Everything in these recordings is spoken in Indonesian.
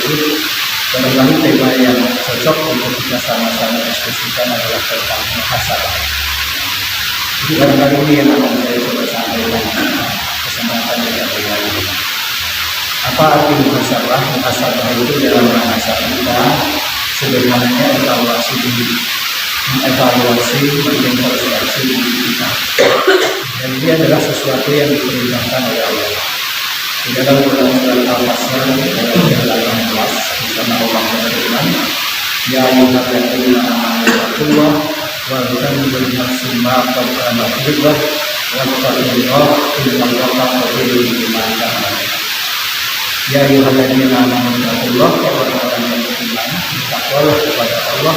tersebut. Barangkali tema yang cocok untuk kita sama-sama diskusikan adalah tentang muhasabah. Jadi barangkali ini yang akan saya coba sampaikan kesempatan yang lain. Apa arti muhasabah? Muhasabah itu dalam bahasa kita sebenarnya evaluasi diri, mengevaluasi, mengintrospeksi diri kita. Dan ini adalah sesuatu yang diperintahkan oleh Allah. Di dalam Quran surat Al-Asr ayat 18 bersama Allah berfirman, Ya ayyuhalladzina amanu taqullaha wa tanzur nafsun ma qaddamat lighad wattaqullaha innallaha khabirun bima ta'malun. Ya ayyuhalladzina amanu taqullaha wa orang yang beriman bertakwalah kepada Allah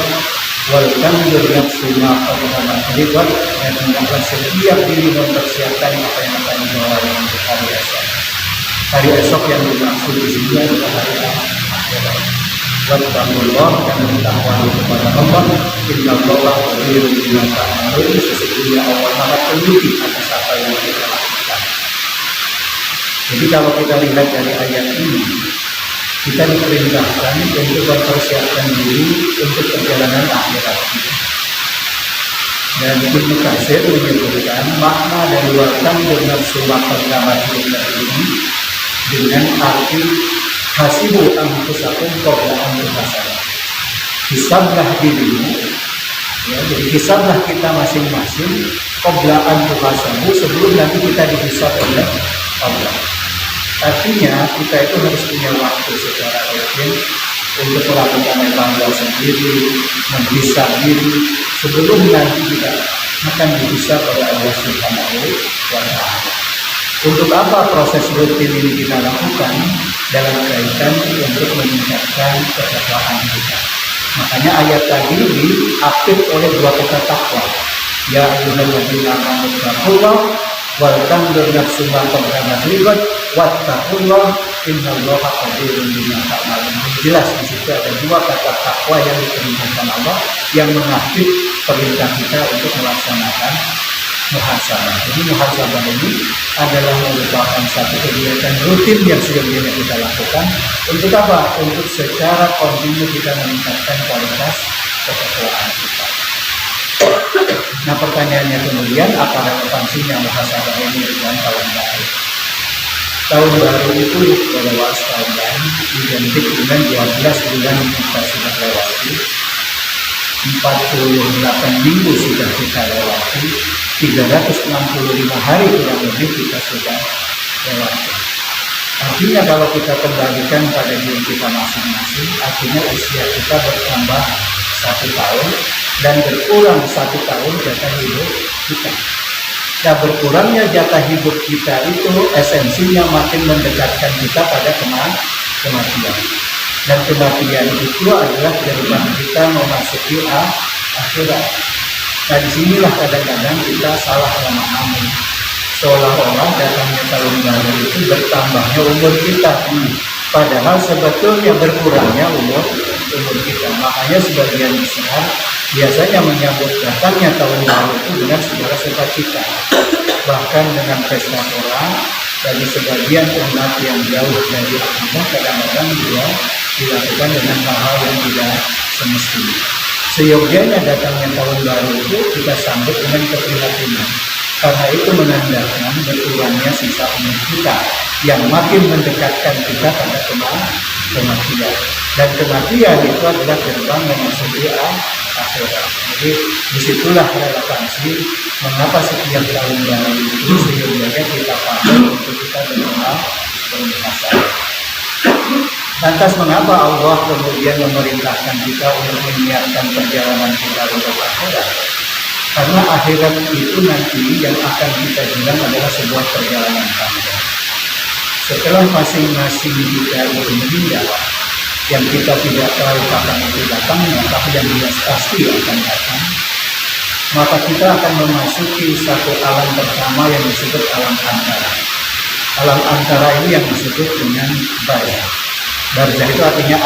wal tanzur nafsun ma qaddamat lighad, dan hendaklah setiap diri mempersiapkan apa yang akan dibawa untuk hari esok. Hari esok yang dimaksud di sini adalah hari akhirat. Wattaqullah, dan bertakwalah kepada Allah. Innallaha khabirun bima ta'malun, sesungguhnya Allah Maha teliti atas apa yang kita lakukan. Jadi kalau kita lihat dari ayat ini, kita diperintahkan untuk mempersiapkan diri untuk perjalanan akhirat kita. Dan Ibnu Katsir menyebutkan makna dari watan dengan summa qaddamat lighad ini dengan arti hasibu anfusakum qabla an tuhasab. Hisablah dirimu, ya, jadi hisablah kita masing-masing qabla an tuhasabu, sebelum nanti kita dihisab oleh Allah. Artinya kita itu harus punya waktu secara rutin untuk melakukan evaluasi diri, menghisab diri sebelum nanti kita akan dihisab oleh Allah Subhanahu wa Ta'ala. Untuk apa proses rutin ini kita lakukan? Dalam kaitan untuk meningkatkan ketakwaan kita. Makanya ayat tadi diakhir oleh dua kata takwa. Ya ayyuhalladzina amanu taqullaha wal tanzur nafsun ma qaddamat lighad wattaqullaha innallaha khabirun bima ta'malun. Jelas di situ ada dua kata takwa yang diperintahkan Allah yang mengakhiri perintah kita untuk melaksanakan muhasabah. Jadi muhasabah ini adalah merupakan satu kegiatan rutin yang sejatinya kita lakukan. Untuk apa? Untuk secara kontinu kita meningkatkan kualitas ketakwaan kita. Nah, pertanyaannya kemudian, apa relevansinya muhasabah ini dengan tahun baru? Tahun baru itu adalah sekalian identik dengan 12 bulan yang kita sudah lewati, 48 minggu sudah kita lewati, 365 hari kurang lebih kita sudah lewati. Artinya kalau kita kembalikan pada diri kita masing-masing, artinya usia kita bertambah 1 tahun dan berkurang 1 tahun jatah hidup kita. Nah, berkurangnya jatah hidup kita itu esensinya makin mendekatkan kita pada kematian. Dan kematian itu adalah gerbang kita memasuki akhirat. Nah, disinilah kadang-kadang kita salah memahami, seolah-olah datangnya tahun baru itu bertambahnya umur kita, padahal sebetulnya berkurangnya umur kita. Makanya sebagian besar biasanya menyambut datangnya tahun baru itu dengan segala sukacita, bahkan dengan pesta pora. Bagi sebagian umat yang jauh dari agama, kadang-kadang juga dilakukan dengan hal-hal yang tidak semestinya. Seyogyanya datangnya tahun baru itu kita sambut dengan keprihatinan, karena itu menandakan berkurangnya sisa umur kita yang makin mendekatkan kita pada kematian. Dan kematian itu adalah gerbang memasuki akhirat. Jadi disitulah relevansi mengapa setiap tahun baru itu seyogyanya kita pakai untuk kita bermuhasabah. Lantas mengapa Allah kemudian memerintahkan kita untuk menyiapkan perjalanan kita untuk akhirat? Karena akhirat itu nanti yang akan kita bilang adalah sebuah perjalanan panjang. Setelah masing-masing kita itu meninggal, yang kita tidak tahu kapan itu datangnya, tapi yang jelas pasti akan datang, maka kita akan memasuki satu alam pertama yang disebut alam antara. Alam antara ini yang disebut dengan barzah. Barzah itu artinya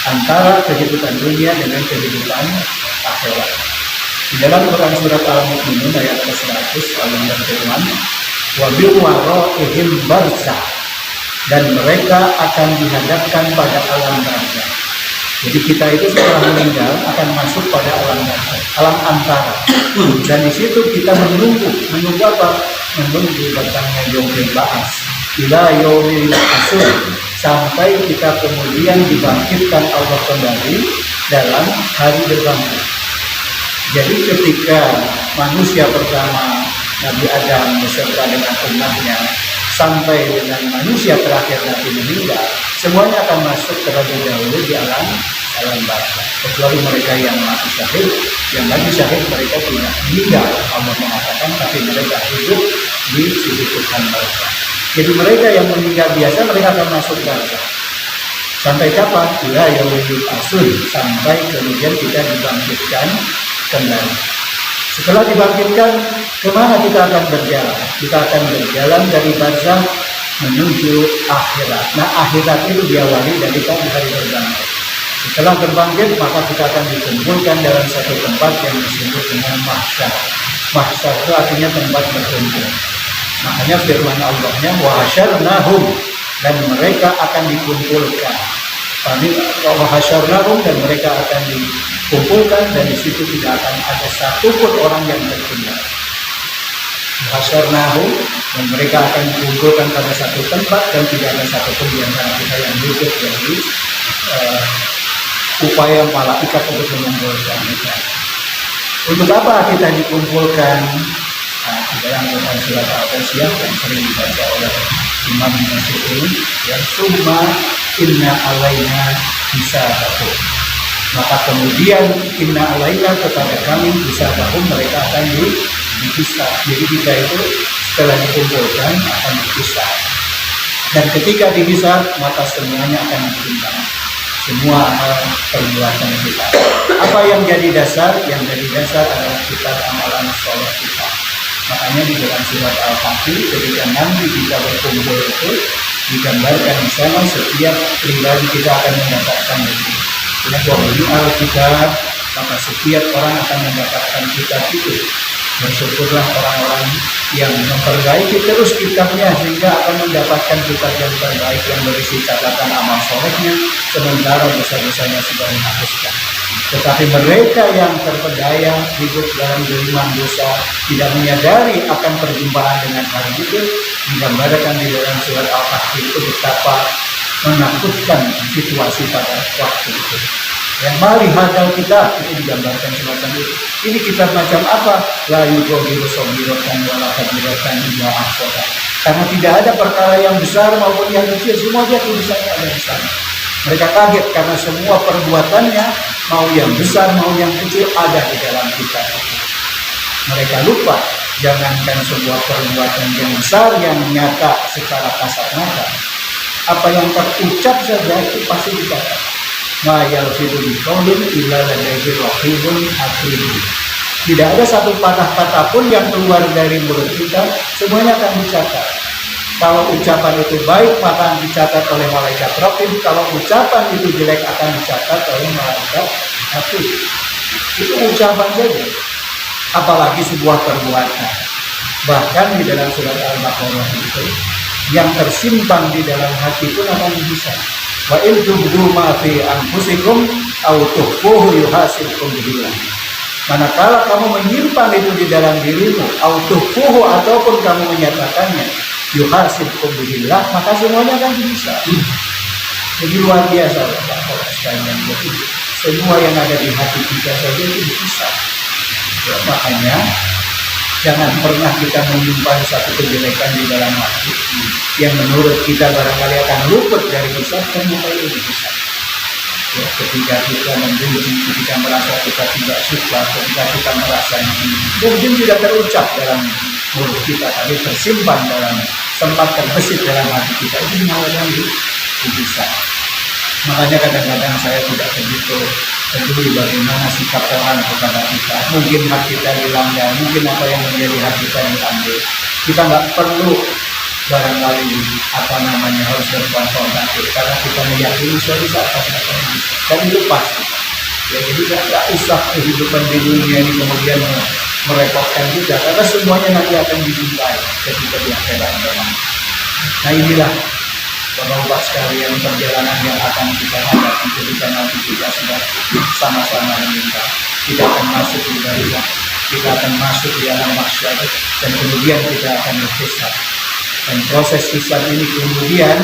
antara kehidupan dunia dengan kehidupan akhirat. Di dalam Quran surat Al-Mu'minun ayat ke-100 Allah berfirman, wa bil waraihim barzah. dan mereka akan dihadapkan pada alam barzakh. Jadi kita itu setelah meninggal akan masuk pada alam barzakh, alam antara. Dan di situ kita menunggu apa? Menunggu datangnya yaumul ba'ats, ila yaumil hashr, sampai kita kemudian dibangkitkan Allah kembali dalam hari berbangkit. Jadi ketika manusia pertama Nabi Adam beserta dengan umatnya sampai dengan manusia terakhir Nabi meninggal, semuanya akan masuk terlebih dahulu di alam barzakh, kecuali mereka yang mati syahid. Yang mati syahid mereka tidak meninggal, Allah mengatakan, tapi mereka hidup di sisi Tuhan mereka. Jadi mereka yang meninggal biasa mereka akan masuk barzakh. Sampai kapan? Ila yaumil hashr, sampai kemudian kita dibangkitkan kembali. Setelah dibangkitkan, kemana kita akan berjalan? Kita akan berjalan dari barzakh menuju akhirat. Nah, akhirat itu diawali dari hari berbangkit. Setelah berbangkit, maka kita akan dikumpulkan dalam satu tempat yang disebut dengan mahsyar. Mahsyar itu artinya tempat berkumpul. Makanya firman Allahnya wa hasyarnahum, dan mereka akan dikumpulkan. Wa hasyarnahum, dan mereka akan dikumpulkan, dan di situ tidak akan ada satupun orang yang tertinggal. Hasyarnahum, dan mereka akan dikumpulkan pada satu tempat, dan tidak ada satupun di antara kita yang luput dari upaya malaikat untuk mengumpulkan kita. Untuk apa kita dikumpulkan? Di dalam Quran surat Al-Qasiyah yang sering dibaca oleh Imam Nasruddin, yang summa inna alaina hisabahum. Maka kemudian inna alaina, kepada kami hisabahum, mereka akan dihisab. Jadi kita itu setelah dikumpulkan akan dihisab. Dan ketika dihisab, maka semuanya akan ditimbang, semua amal perbuatan kita. Apa yang jadi dasar? Yang jadi dasar adalah kitab amalan soleh kita. Makanya di dalam surat Al-Kahfi, ketika nanti kita berkumpul itu digambarkan di sana setiap pribadi kita akan mendapatkan itu. Ini Al-Kitab, maka setiap orang akan mendapatkan kitab itu. Bersyukurlah orang-orang yang memperbaiki terus kitabnya, sehingga akan mendapatkan kitab yang terbaik yang berisi catatan amal solehnya, sementara dosa-dosanya sudah dihapuskan. Tetapi mereka yang terpedaya hidup dalam gelimaan dosa, tidak menyadari akan perjumpaan dengan hari itu, digambarkan di dalam surat Al-Kahfi itu betapa menakutkan situasi pada waktu itu. Yang mari hadal kita itu digambarkan semacam itu. Ini kitab macam apa? La yughadiru shaghiratan wala kabiratan illa ahsaha. Karena tidak ada perkara yang besar maupun yang kecil, semua dia tulisannya ada di sana. Mereka kaget karena semua perbuatannya, mau yang besar mau yang kecil, ada di dalam kitab itu. Mereka lupa, jangankan sebuah perbuatan yang besar yang nyata secara kasat mata, apa yang terucap saja itu pasti dicatat. Ma yalfidu biqaulin illa ladaihi raqibun atid. Tidak ada satu patah kata pun yang keluar dari mulut kita, semuanya akan dicatat. Kalau ucapan itu baik, maka akan dicatat oleh malaikat raqib. Kalau ucapan itu jelek, akan dicatat oleh malaikat atid. Itu ucapan saja, apalagi sebuah perbuatan. Bahkan di dalam surat Al-Baqarah itu, yang tersimpan di dalam hati pun akan dihisab. Wa in tubdu ma fi anfusikum aw tukhfuhu yuhasibkum bihi. Manakala kamu menyimpan itu di dalam dirimu, aw tukhfuhu, ataupun kamu menyatakannya, yuhasibkum bihi, maka semuanya akan dihisab. Jadi luar biasa Bapak sekalian. Jadi semua yang ada di hati kita saja itu dihisab. Ya, makanya jangan pernah kita menyimpan satu kejelekan di dalam hati yang menurut kita barangkali akan luput dari hisab, ternyata itu dihisab. Ya, ketika kita membenci, ketika merasa kita tidak suka, ketika kita merasa mungkin tidak terucap dalam mulut kita, tapi tersimpan dalam, sempat terbesit dalam hati kita, itu dinamakan dihisab. Makanya kadang-kadang saya tidak begitu peduli bagaimana sikap orang kepada kita. Mungkin hak kita dilanggar, mungkin apa yang menjadi hak kita diambil. Kita nggak perlu barangkali harus berkonfrontasi, karena kita meyakini suatu saat pasti akan bisa. Dan itu pasti. Ya, jadi nggak usah kehidupan di dunia ini kemudian merepotkan kita, karena semuanya nanti akan dijumpai ketika di akhirat. Nah inilah Bapak-bapak sekalian, perjalanan yang akan kita hadapi ketika nanti kita sudah sama-sama meninggal, kita akan masuk di barzakh, kita akan masuk di alam mahsyar, dan kemudian kita akan berhisab. Dan proses hisab ini kemudian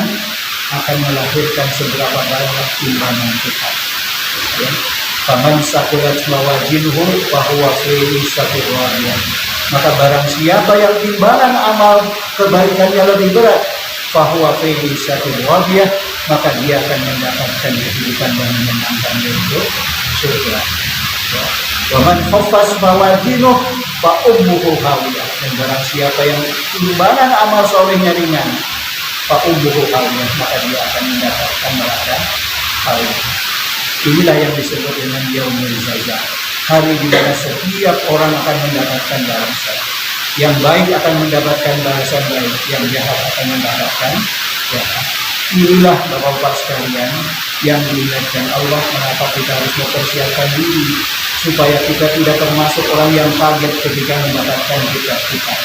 akan melahirkan seberapa banyak timbangan kita. Ya. Faman saqulat mawazinuhu fahuwa fi 'ishatin radiyah. Maka barang siapa yang timbangan amal kebaikannya lebih berat, fahuwa fi 'ishatin radiyah, maka dia akan mendapatkan kehidupan yang menyenangkan yaitu surga. Ya. Waman khaffat mawazinuhu fa ummuhu hawiyah. Dan barang siapa yang timbangan amal solehnya ringan, fa ummuhu hawiyah, maka dia akan mendapatkan neraka hawiyah. Inilah yang disebut dengan yaumul jazaa, hari di mana setiap orang akan mendapatkan balasan. Yang baik akan mendapatkan balasan baik, yang jahat akan mendapatkan jahat. Inilah Bapak-bapak sekalian yang diingatkan Allah, mengapa kita harus mempersiapkan diri supaya kita tidak termasuk orang yang kaget ketika mendapatkan kitab kita,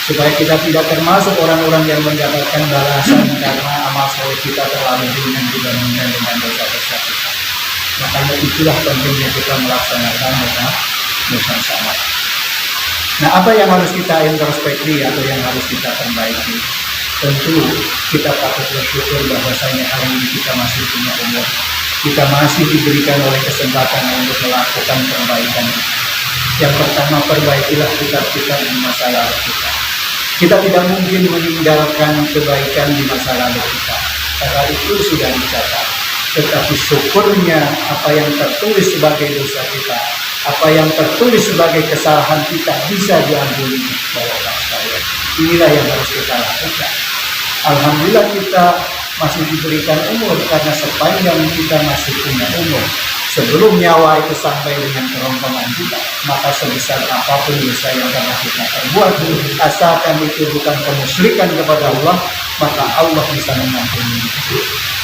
supaya kita tidak termasuk orang-orang yang mendapatkan balasan karena amal soleh kita terlalu ringan dibandingkan dengan dosa-dosa kita. Makanya itulah pentingnya kita melaksanakan muhasabah. Nah, apa yang harus kita introspeksi atau yang harus kita perbaiki? Tentu kita patut bersyukur bahwasanya hari ini kita masih punya umur, kita masih diberikan oleh kesempatan untuk melakukan perbaikan. Yang pertama, perbaikilah kitab-kitab di masa lalu kita. Kita tidak mungkin meninggalkan kebaikan di masa lalu kita, karena itu sudah dicatat. Tetapi syukurnya apa yang tertulis sebagai dosa kita, apa yang tertulis sebagai kesalahan kita bisa diampuni oleh Allah sekalian. Inilah yang harus kita lakukan. Alhamdulillah kita masih diberikan umur, karena sepanjang kita masih punya umur, sebelum nyawa itu sampai dengan kerongkongan kita, maka sebesar apapun dosa yang pernah kita perbuat, asalkan itu bukan kemusyrikan kepada Allah, maka Allah bisa mengampuni.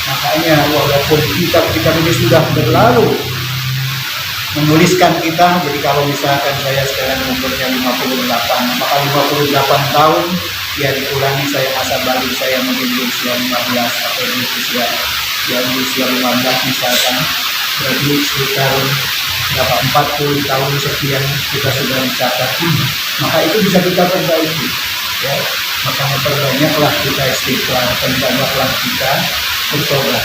Makanya walaupun kitab-kitab ini sudah berlalu menuliskan kita, jadi kalau misalkan saya sekarang umurnya 58, maka 58 tahun ya dikurangi saya masa balik saya mungkin di usia 15 atau di usia 15 misalkan, berarti sekitar berapa 40 tahun sekian kita sudah mencatat, maka itu bisa kita perbaiki ya. Maka perbanyaklah kita istighfar, perbanyaklah kita bertobat,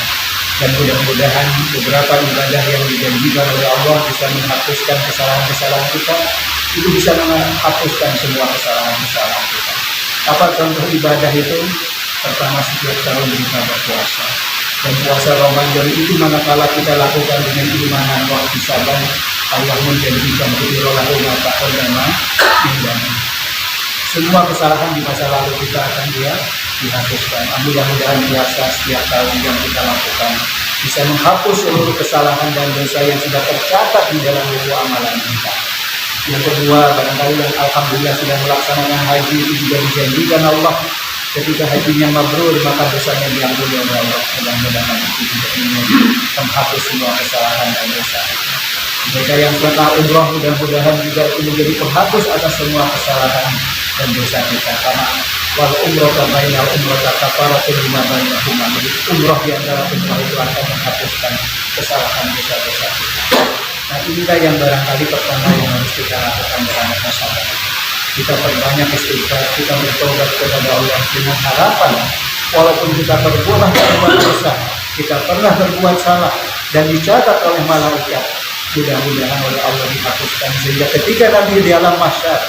dan mudah-mudahan beberapa ibadah yang dijanjikan oleh Allah bisa menghapuskan kesalahan-kesalahan kita, itu bisa menghapuskan semua kesalahan-kesalahan kita. Apa contoh ibadah itu? Pertama, setiap tahun kita berpuasa, dan puasa Ramadan itu manakala kita lakukan dengan imanan waktu sabar, Allah menjanjikan kutirolahu ma taqaddama min dhanbi. Semua kesalahan di masa lalu kita akan dihapuskan. Mudah-mudahan puasa setiap tahun yang kita lakukan bisa menghapus seluruh kesalahan dan dosa yang sudah tercatat di dalam buku amalan kita. Yang kedua, barangkali yang alhamdulillah sudah melaksanakan haji, itu juga dijanjikan Allah ketika hajinya mabrur maka dosanya diampuni oleh Allah. Mudah-mudahan itu juga menghapus semua kesalahan dan dosa. Mereka yang pernah umroh, mudah-mudahan juga itu menjadi penghapus atas semua kesalahan dan dosa kita, karena wal umroh bainal umroh kafaratun lima bainahuma. Jadi umroh di antara umroh itu akan menghapuskan kesalahan dosa-dosa kita. Nah, inilah yang barangkali pertama yang harus kita lakukan dalam muhasabah. Kita perbanyak istighfar, kita bertobat kepada Allah dengan harapan walaupun kita berbuat dosa, kita pernah berbuat salah dan dicatat oleh malaikat, mudah-mudahan oleh Allah dihapuskan, sehingga ketika nanti di alam mahsyar,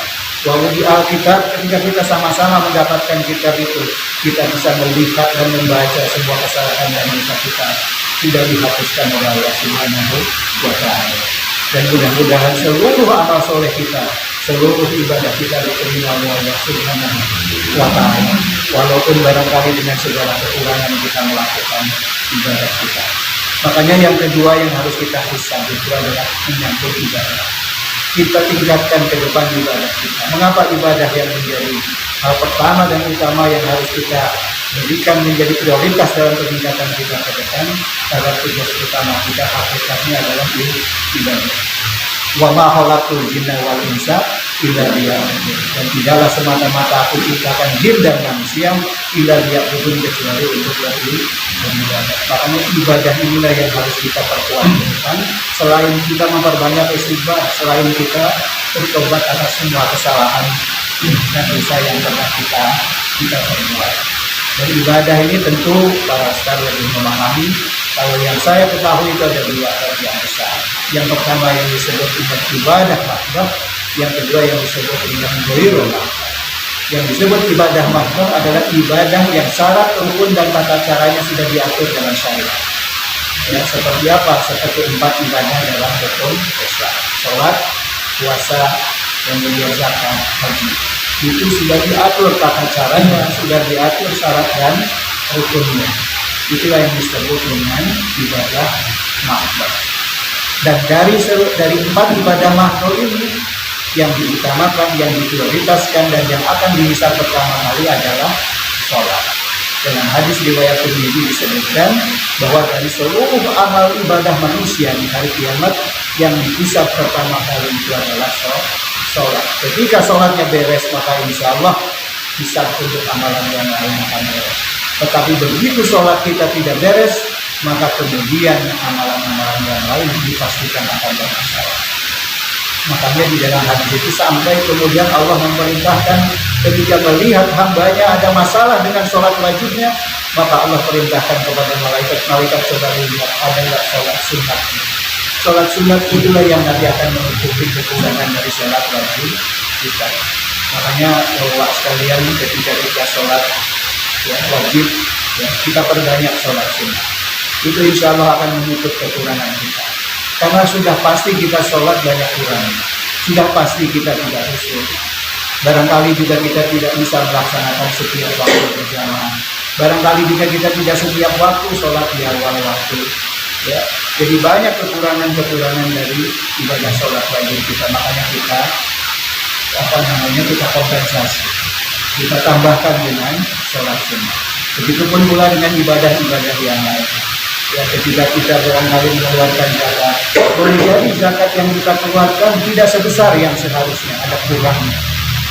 walau di Alkitab, ketika kita sama-sama mendapatkan kitab itu, kita bisa melihat dan membaca semua kesalahan dan dosa kita tidak dihapuskan oleh Allah Subhanahu wa Ta'ala. Dan mudah-mudahan seluruh amal soleh kita, seluruh ibadah kita diterima oleh Allah Subhanahu wa Ta'ala, walaupun barangkali dengan segala kekurangan kita melakukan ibadah kita. Makanya yang kedua yang harus kita hisab itu adalah menyangkut ibadah. Kita tingkatkan ke depan ibadah kita. Mengapa ibadah yang menjadi hal pertama dan utama yang harus kita berikan menjadi prioritas dalam peningkatan kita ke depan? Karena tugas utama kita hakikatnya adalah ibadah. Wa ma khalaqtul jinna wal insa illa liya'budun. Dan tidaklah semata-mata aku ciptakan jin dan manusia illa liya'budun, kecuali untuk beribadah. Makanya ibadah inilah yang harus kita perkuat. Selain kita memperbanyak istighfar, selain kita bertobat atas semua kesalahan dan dosa yang pernah kita perbuat. Dan ibadah ini tentu para ustaz lebih memahami. Kalau yang saya ketahui itu ada dua bagian besar. Yang pertama yang disebut ibadah mahdoh, yang kedua yang disebut ghairul mahdoh. Yang disebut ibadah mahdoh adalah ibadah yang syarat, rukun, dan tata caranya sudah diatur dalam syariat. Ya, seperti apa? Seperti 4 ibadah dalam rukun Islam: sholat, puasa, kemudian zakat, haji. Itu sudah diatur tata caranya, sudah diatur syarat dan rukunnya. Itulah yang disebut dengan ibadah mahdoh. Dan dari 4 ibadah mahdoh ini, yang diutamakan, yang diprioritaskan, dan yang akan dihisab pertama kali adalah sholat. Dalam hadis riwayat Tirmidzi disebutkan bahwa dari seluruh amal ibadah manusia di hari kiamat, yang dihisab pertama kali itu adalah sholat. Ketika sholatnya beres, maka insya Allah hisab untuk amalan yang lain akan beres. Tetapi begitu sholat kita tidak beres, maka kemudian amalan-amalan yang lain dipastikan akan bermasalah. Makanya di dalam hadis itu sampai kemudian Allah memerintahkan, ketika melihat hambanya ada masalah dengan sholat wajibnya, maka Allah perintahkan kepada malaikat coba lihat ada nggak sholat sunat. Sholat sunat itulah yang nanti akan menutupi kekurangan dari sholat wajib kita. Makanya bahwa sekalian ketika kita sholat wajib, kita perbanyak sholat sunat. Itu insya Allah akan menutup kekurangan kita. Karena sudah pasti kita sholat banyak kurang, sudah pasti kita tidak khusyuk. Barangkali juga kita tidak bisa melaksanakan setiap waktu berjamaah. Barangkali juga kita tidak setiap waktu sholat di awal waktu. Ya, jadi banyak kekurangan dari ibadah sholat wajib kita. Makanya kita kita kompensasi, kita tambahkan dengan sholat sunnah. Begitupun pula dengan ibadah-ibadah yang lain. Ya, ketika kita barangkali mengeluarkan zakat, boleh jadi zakat yang kita keluarkan tidak sebesar yang seharusnya, ada kurangnya.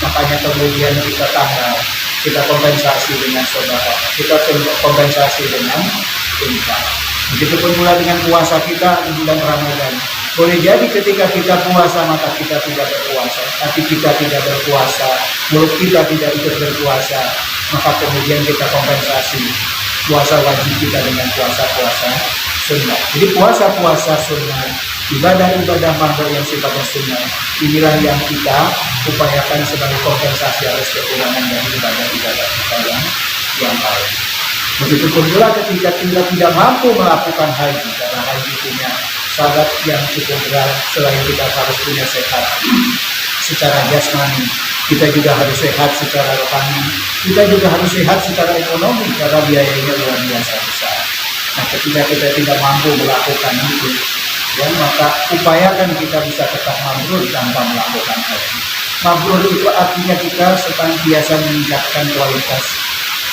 Makanya kemudian kita tambah, kita kompensasi dengan sedekah, kita kompensasi dengan infak. Begitupun pula dengan puasa kita di bulan Ramadan. Boleh jadi ketika kita puasa maka kita tidak berpuasa, tapi kita tidak berpuasa, mulut kita tidak ikut berpuasa, maka kemudian kita kompensasi puasa wajib kita dengan puasa-puasa sunnah. Jadi puasa-puasa sunnah, ibadah-ibadah mahdoh yang sifatnya sunnah, inilah yang kita upayakan sebagai kompensasi atas kekurangan dari ibadah-ibadah kita yang lain. Begitupun pula ketika kita tidak mampu melakukan haji, karena haji punya syarat yang cukup berat. Selain kita harus punya sehat secara jasmani, kita juga harus sehat secara rohani, kita juga harus sehat secara ekonomi karena biayanya luar biasa besar. Nah, ketika kita tidak mampu melakukan itu, maka upayakan kita bisa tetap mabrur tanpa melakukan haji. Mabrur itu artinya kita senantiasa meningkatkan kualitas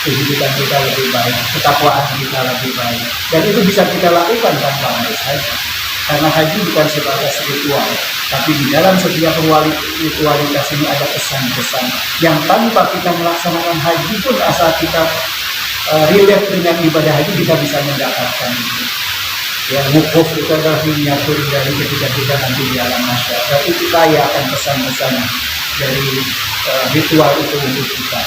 kehidupan kita lebih baik, ketakwaan kita lebih baik, dan itu bisa kita lakukan tanpa harus haji. Karena haji bukan sebatas ritual, tapi di dalam setiap ritualitas ini ada pesan-pesan yang tanpa kita melaksanakan haji pun, asal kita relate dengan ibadah haji, kita bisa mendapatkan itu. Ya, wukuf itu adalah miniatur dari ketika kita nanti di alam masyarakat, itu kaya akan pesan-pesan dari ritual itu untuk kita.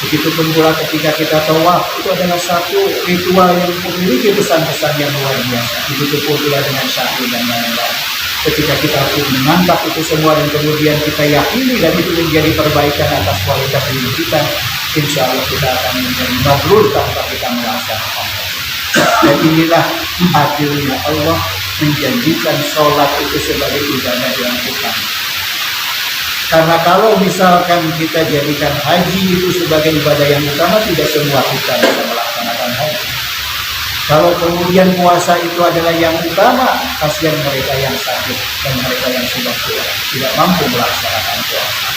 Begitupun pula ketika kita tawaf, itu adalah satu ritual yang memiliki pesan-pesan yang luar biasa. Begitupun pula dengan syair dan lain-lain. Ketika kita menangkap itu semua dan kemudian kita yakini dan itu menjadi perbaikan atas kualitas hidup kita, insya Allah kita akan menjadi mabrur tanpa kita melaksanakan. Dan inilah adilnya Allah menjanjikan sholat itu sebagai ibadah yang utama. Karena kalau misalkan kita jadikan haji itu sebagai ibadah yang utama, tidak semua kita bisa melaksanakan haji. Kalau kemudian puasa itu adalah yang utama, kasihan mereka yang sakit dan mereka yang sudah tua, tidak mampu melaksanakan puasa.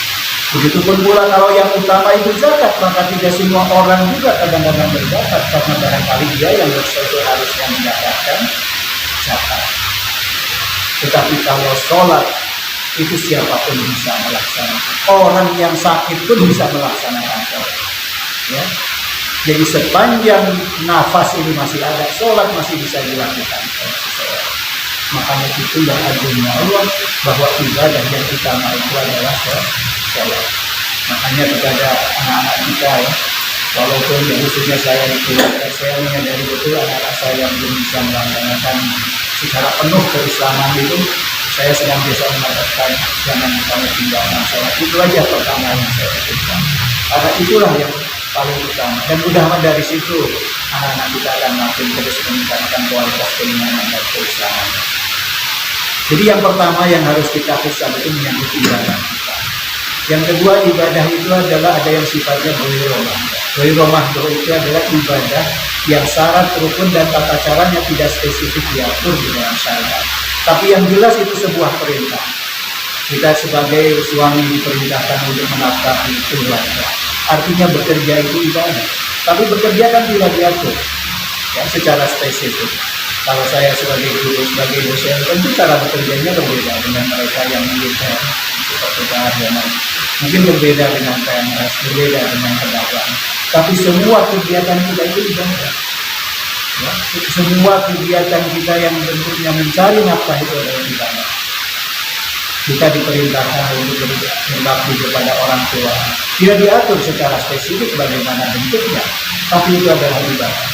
Begitupun pula kalau yang utama itu zakat, maka tidak semua orang juga kadang-kadang berzakat, karena barangkali dia yang harusnya mendapatkan zakat. Tetapi kalau sholat itu siapapun bisa melaksanakan. Orang yang sakit pun bisa melaksanakan sholat. Ya. Jadi sepanjang nafas ini masih ada, sholat masih bisa dilakukan oleh seseorang. Makanya itu yang agungnya Allah, bahwa ibadah yang utama itu adalah sholat. Makanya kepada anak-anak kita ya, walaupun ya khususnya saya di keluarga saya menyadari betul anak-anak saya yang belum bisa melaksanakan secara penuh keislaman itu, saya sedang biasa mengatakan jangan kamu tinggalkan sholat. Itu aja pertama yang saya lakukan. Karena itulah yang paling utama. Dan mudah-mudahan dari situ anak-anak kita akan makin terus meningkatkan kualitas keimanan dan keislaman. Jadi yang pertama yang harus kita kisah itu menyambut ibadah kita. Yang kedua, ibadah itu adalah ada yang sifatnya ghairomah. Ghairomah itu adalah ibadah yang syarat, rukun, dan tata caranya tidak spesifik diatur di dalam syariat. Tapi yang jelas itu sebuah perintah. Kita sebagai suami diperintahkan untuk menafkahi keluarga. Artinya bekerja itu ibadah. Tapi bekerja kan tidak diatur ya, secara spesifik. Kalau saya sebagai guru, sebagai dosen, tentu cara bekerjanya berbeda dengan mereka yang militer, seperti keahlian. Mungkin berbeda dengan PNS, berbeda dengan pedagang. Tapi semua kegiatan kita itu ibadah. Ya, semua kegiatan kita yang bentuknya mencari nafkah itu adalah ibadah. Kita diperintahkan untuk berbakti kepada orang tua. Tidak diatur secara spesifik bagaimana bentuknya, tapi itu adalah ibadah.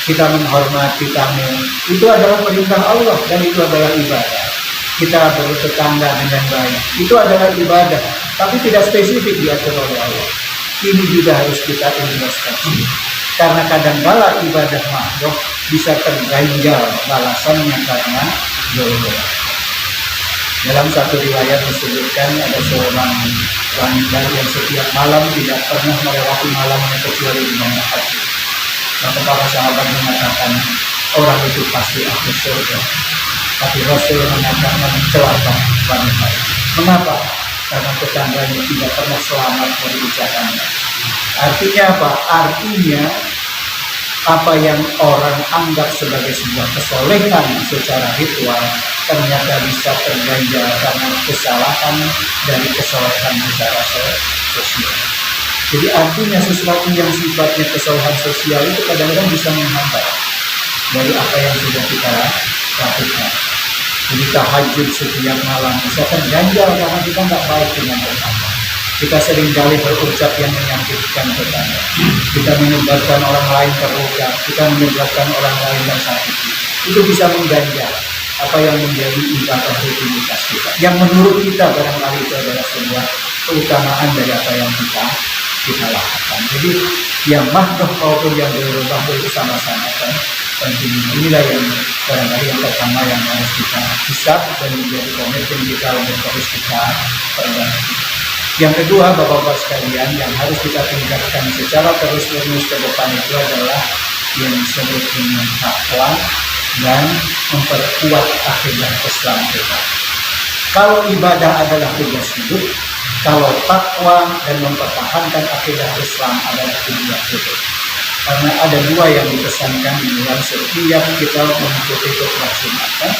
Kita menghormati tamu, itu adalah perintah Allah dan itu adalah ibadah. Kita bertetangga dengan baik, itu adalah ibadah, tapi tidak spesifik diatur oleh Allah. Ini juga harus kita introspeksi. Karena kadang-kala ibadah makhluk bisa terganjal balasannya karena dosa. Dalam satu riwayat disebutkan ada seorang wanita yang setiap malam tidak pernah melewati malamnya kecuali dengan tahajud. Maka para sahabat mengatakan orang itu pasti ahli surga. Tapi Rasul mengatakan celaka wanita. Mengapa? Karena tetangganya tidak pernah selamat dari ucapannya. Artinya apa? Artinya apa yang orang anggap sebagai sebuah kesolehan secara ritual ternyata bisa terganjal karena kesalahan dari kesolehan secara sosial. Jadi artinya sesuatu yang sifatnya kesalahan sosial itu kadang-kadang bisa menghambat dari apa yang sudah kita lakukan. Jadi tahajud setiap malam bisa terganjal karena kita nggak baik dengan tetangga. Kita seringkali berucap yang menyakitkan tetangga. Kita menyebabkan orang lain terluka. Kita menyebabkan orang lain tersakiti. Itu bisa mengganjal apa yang menjadi ibadah rutinitas kita. Yang menurut kita barangkali itu adalah sebuah keutamaan dari apa yang kita lakukan. Jadi yang mahdoh maupun yang berubah itu sama-sama kan penting. Inilah yang barangkali yang pertama yang harus kita hisab dan menjadi komitmen kita untuk terus kita perbaiki. Yang kedua, Bapak-Bapak sekalian, yang harus kita tingkatkan secara terus-menerus ke depan itu adalah yang disebut dengan takwa dan memperkuat akidah Islam kita. Kalau ibadah adalah tugas hidup, kalau takwa dan mempertahankan akidah Islam adalah tugas hidup. Karena ada dua yang dipesankan di dalam setiap kita mengikuti kewajiban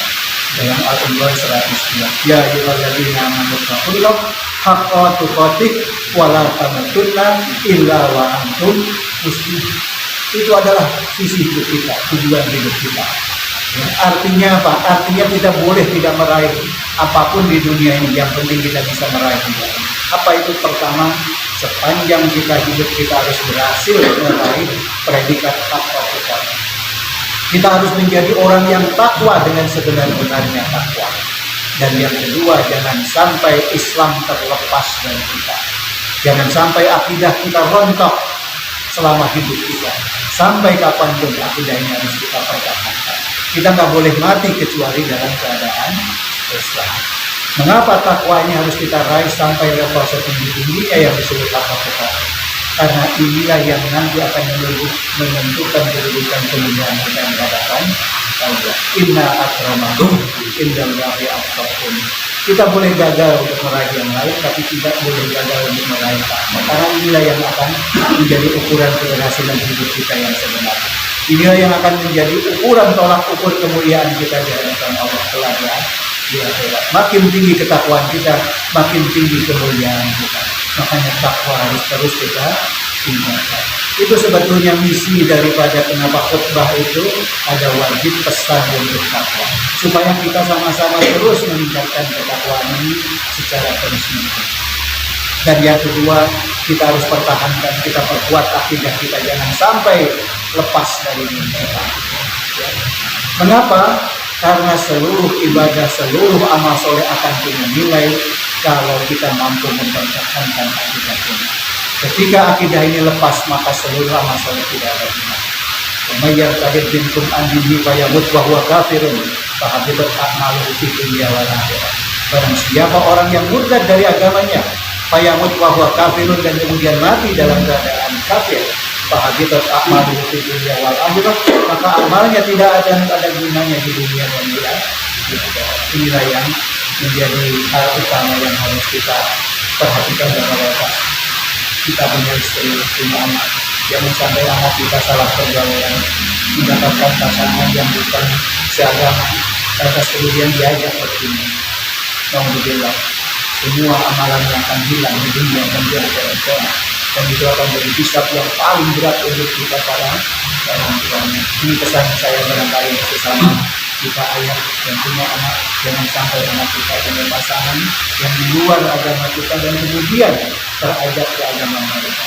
dalam Al-Imran 102. Ya ayyuhalladzina amanu taqullaha haqqa tuqatih wa la tamutunna illa wa antum muslimun. Itu adalah visi hidup kita, tujuan hidup kita. Ya, artinya apa? Artinya kita boleh tidak meraih apapun di dunia ini, yang penting kita bisa meraih dunia ini. Apa itu? Pertama, sepanjang kita hidup kita harus berhasil meraih predikat takwa kita. Kita harus menjadi orang yang takwa dengan sebenar-benarnya takwa. Dan yang kedua, jangan sampai Islam terlepas dari kita. Jangan sampai akidah kita rontok selama hidup kita. Sampai kapanpun akidah ini harus kita pertahankan. Kita nggak boleh mati kecuali dalam keadaan Islam. Mengapa takwa ini harus kita raih sampai level setinggi-tingginya yang disebut takwa kita? Karena inilah yang nanti akan menentukan kedudukan kemuliaan kita di hadapan Allah. Inna akramakum indallahi atqakum. Kita boleh gagal untuk meraih yang lain, tapi tidak boleh gagal untuk meraih takwa. Karena inilah yang akan menjadi ukuran keberhasilan hidup kita yang sebenarnya. Inilah yang akan menjadi ukuran tolak ukur kemuliaan kita di hadapan Allah kelak di akhirat. Makin tinggi ketakwaan kita, makin tinggi kemuliaan kita. Makanya takwa harus terus kita tinggalkan. Itu sebetulnya misi daripada kenapa khutbah itu ada wajib pesan untuk takwa, supaya kita sama-sama terus meningkatkan ketakwaan ini secara terus-menerus. Dan yang kedua, kita harus pertahankan, kita perkuat akidah kita, jangan sampai lepas dari kita. Mengapa? Karena seluruh ibadah, seluruh amal soleh akan punya nilai kalau kita mampu mempertahankan akidah ini. Ketika akidah ini lepas, maka seluruh amal soleh tidak ada guna. Umayyar tadid binkum andini fayamut bahwa kafirun fahabitat a'maluhu fid dunya wal akhirah. Barang siapa orang yang murtad dari agamanya, fayamut bahwa kafirun, dan kemudian mati dalam keadaan kafir, fahabitat a'maluhu fid dunya wal akhirah, maka amalnya tidak ada gunanya di dunia dan di akhirat. Inilah yang menjadi hal utama yang harus kita perhatikan dan melakukan. Kita punya istri, punya anak, jangan sampai anak kita salah pergaulan, mendapatkan pasangan yang bukan seagama, lantas kemudian diajak bertemu. Alhamdulillah, semua amalannya akan hilang di dunia dan di akhirat, dan itu akan jadi hisab yang paling berat untuk kita para orang tuanya. Ini pesan saya barangkali sesama kita ayah dan punya anak, jangan sampai anak kita punya pasangan yang di luar agama kita dan kemudian terajak ke agama mereka.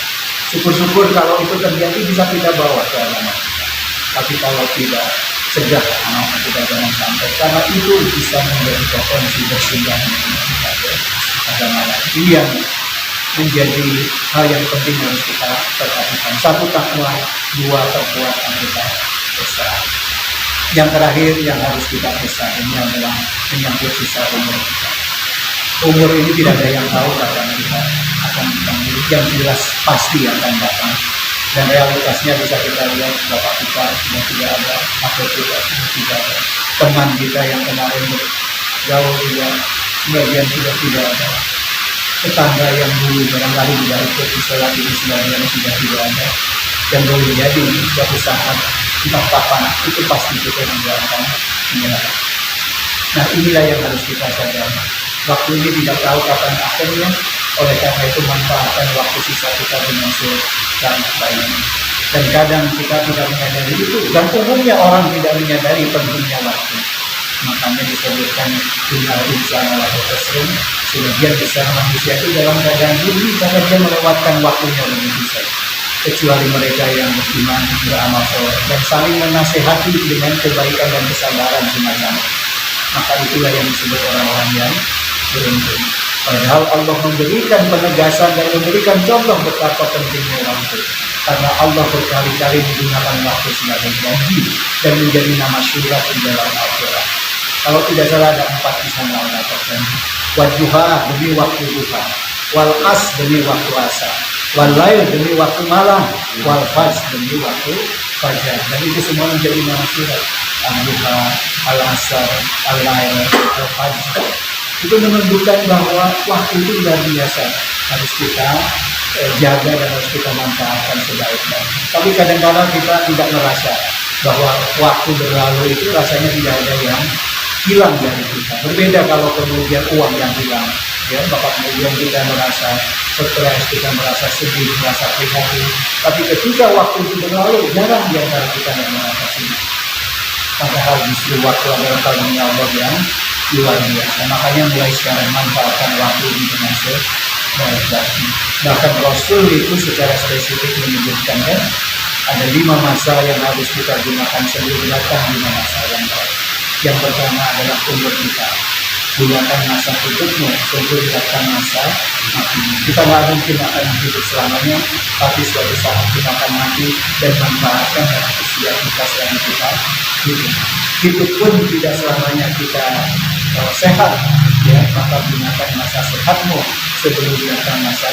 Syukur-syukur kalau itu terjadi bisa kita bawa ke agama kita. Tapi kalau tidak, cegah anak kita jangan sampai, karena itu bisa menjadi potensi bersinggah ke agama lain. Ini yang menjadi hal yang penting harus kita perhatikan. Satu, takwa; dua, perkuat kita besar. Yang terakhir yang harus kita pesan ini adalah menyangkut sisa umur kita. Umur ini tidak ada yang tahu kapan kita akan dipanggil, yang jelas pasti akan datang. Dan realitasnya bisa kita lihat, bapak kita sudah tidak ada, atau sudah tidak ada. Teman kita yang kemarin jauh juga sebagian sudah tidak ada. Tetangga yang dulu barangkali tidak ikut sholat ini sebagian sudah tidak ada. Dan boleh jadi suatu saat entah kapan itu pasti kita juga akan menyerah. Nah, inilah yang harus kita sadari. Waktu ini tidak tahu kapan akhirnya, oleh karena itu manfaatkan waktu sisa kita dengan sebaik-baiknya. Dan kadang kita tidak menyadari itu, dan umumnya orang tidak menyadari pentingnya waktu. Makanya disebutkan dunia insan ala khusrun, sebagian besar manusia itu dalam keadaan rugi karena dia melewatkan waktunya begitu saja. Kecuali mereka yang beriman, beramal soleh, dan saling menasehati dengan kebaikan dan kesabaran semacam. Maka itulah yang disebut orang-orang yang beruntung. Padahal Allah memberikan penegasan dan memberikan contoh betapa pentingnya waktu. Karena Allah berkali-kali menggunakan waktu sebagai janji dan menjadi nama syurat di dalam Al-Quran. Kalau tidak salah ada 4 di sana Allah berjanji. Wadduha, demi waktu duha. Wal as, demi waktu asar. Wal lail, demi waktu malam. Wal fajr, demi waktu fajar. Dan itu semua menjadi nama syurat. Al-duha, al-asar, al-lail, al-fajr. Itu menunjukkan bahwa waktu itu luar biasa, harus kita jaga dan harus kita manfaatkan sebaik-baiknya. Tapi kadang-kadang kita tidak merasa bahwa waktu berlalu itu rasanya tidak ada yang hilang dari kita. Berbeda kalau kemudian uang yang hilang, ya, maka kemudian kita merasa stres, kita merasa sedih, merasa prihatin. Tapi ketika waktu itu berlalu, jarang di antara kita yang merasa sedih. Padahal justru waktu adalah karunia Allah yang luar biasa. Makanya mulai sekarang manfaatkan waktu ini dengan sebaik-baiknya. Bahkan Rasul itu secara spesifik menyebutkan, kan, ada 5 masa yang harus kita gunakan sebelum datang 5 masa yang baik. Yang pertama adalah umur kita. Gunakan masa hidupmu sebelum datang masa mati. Kita nggak mungkin akan hidup selamanya, tapi suatu saat kita akan mati, dan manfaatkan usia kita selama kita hidup. Hidup pun tidak selamanya kita sehat, ya, maka gunakan masa sehatmu sebelum datang masa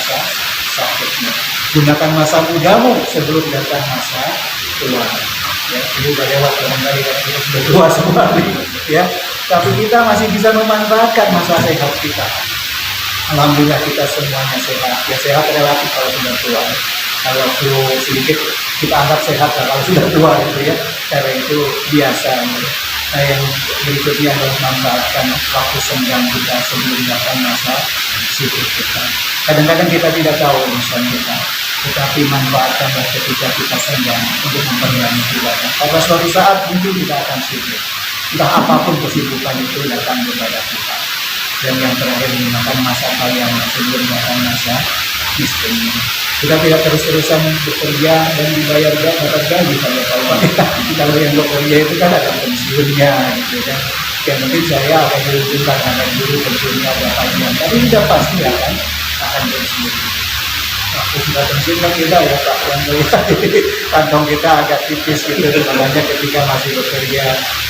sakitmu. Gunakan masa mudamu sebelum datang masa tua. Ya, ini udah lewat barangkali kita sudah tua semua, ya. Tapi kita masih bisa memanfaatkan masa sehat kita. Alhamdulillah kita semuanya sehat. Ya, sehat relatif kalau sudah tua. Kalau flu sedikit kita anggap sehat lah kalau sudah tua, gitu ya. Karena itu biasa. Nah, yang berikutnya adalah manfaatkan waktu senggang kita sebelum datang masa sibuk kita. Kadang-kadang kita tidak tahu urusan kita, tetapi manfaatkanlah ketika kita senggang untuk memperbanyak ibadah. Pada suatu saat mungkin kita akan sibuk. Entah apapun kesibukan itu datang kepada kita. Dan yang terakhir, menggunakan masa kaya sebelum datang masa miskin. Kita tidak terus-terusan bekerja dan dibayar dapat gaji kalau yang bekerja itu kan ada pensiunnya gitu kan. Yang penting saya akan diuntungkan akan dulu pensiunnya berapa jam, tapi tidak pasti akan pensiun. Waktu sudah pensiun kan kita ya Pak, yang melihat kantong kita agak tipis gitu, makanya ketika masih bekerja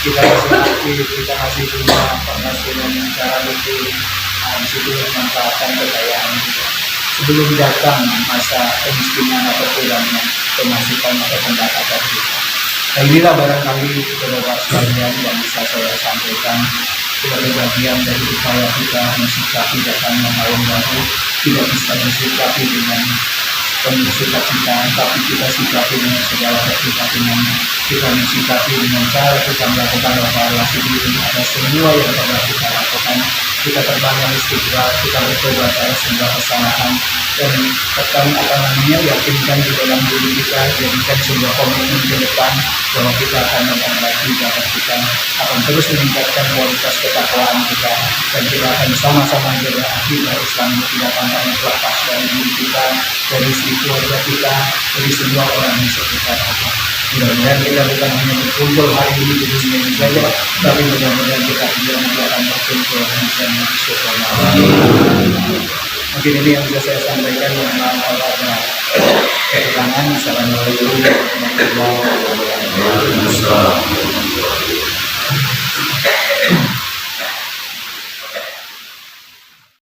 kita masih aktif, kita masih punya penghasilan secara rutin. Di situ memanfaatkan kekayaan kita sebelum datang masa kemiskinan atau kurangnya pemasukan atau pendapatan kita. Nah, inilah barangkali beberapa sekalian yang bisa saya sampaikan sebagai bagian dari upaya kita mensikapi datangnya tahun baru. Tidak bisa disikapi dengan penuh sukacita, tapi kita sikapi dengan segala keprihatinan. Kita mensikapi dengan cara kita melakukan evaluasi diri atas semua yang pernah kita lakukan. Kita terbanyak istighfar, kita bertobat atas semua kesalahan, dan yakinkan di dalam diri kita, jadikan sebuah komitmen ke depan bahwa kita akan memperbaiki ibadah kita, akan terus meningkatkan kualitas ketakwaan kita, dan kita akan sama-sama jaga akidah Islam tidak pantang lepas dari diri kita, dari istri keluarga kita, dari semua orang di sekitar kita. Mudah-mudahan kita bukan hanya berkumpul hari ini di dunia ini saja, tapi mudah-mudahan kita juga nanti akan berkumpul di sana di surga. Mungkin ini yang bisa saya sampaikan. Mohon maaf kalau ada kekurangan. Assalamualaikum warahmatullahi wabarakatuh.